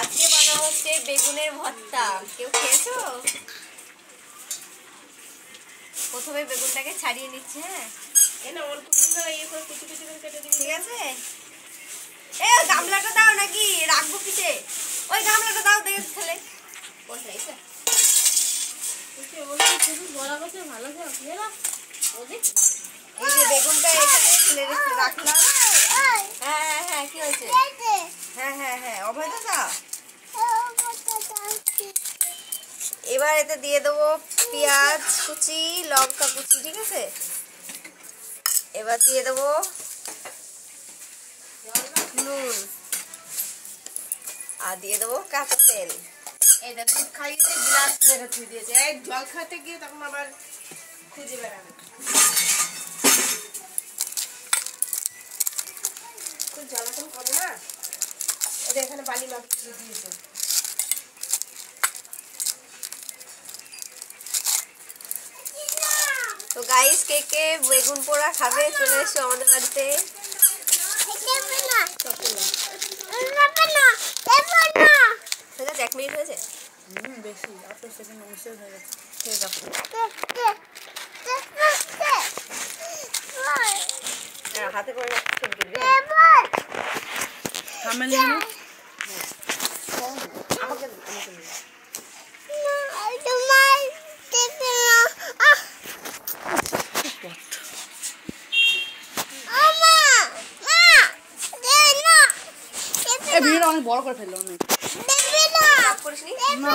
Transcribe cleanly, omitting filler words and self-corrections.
আজকে বানানো হচ্ছে বেগুনের ভর্তা। কেউ খেয়েছো? প্রথমে বেগুনটাকে ছাড়িয়ে নিচ্ছে। হ্যাঁ, ঠিক আছে। এই গামলাটা দাও, নাকি রাখবো কিসে? ওই গামলাটা দাও, দেখে ছেলে কোনটা এটা? এই যে বেগুনটা এখানে ফেলে রাখলাম। হ্যাঁ হ্যাঁ হ্যাঁ, কি হয়েছে? হ্যাঁ হ্যাঁ হ্যাঁ, অভয় দাদা। এবার এতে দিয়ে দেবো পেঁয়াজ কুচি, লঙ্কা কুচি, ঠিক আছে। এবার দিয়ে দেবো নুন আর দিয়ে দেবো কাঁচা তেল। এটা দুধ খাইয়ে গ্লাস মেরে থুই দিয়েছে, এই জল খাতে গিয়ে তখন আবার খুঁজে বেড়াবে। খুব জ্বালাতন করে না, ওদের এখানে বালি মাখিয়ে দিয়েছে। তো গাইস, কে কে বেগুন পোড়া খাবে চলে এসো আমাদের বাড়িতে। হয়ে গেছে, 1 মিনিট হয়েছে। বেশি 8 সেকেন্ড 19 হয়ে গেছে। ঠিক আছে, হাতে করে আমাকে অনেক বড় করে ফেললো অনেক। করিসনি? না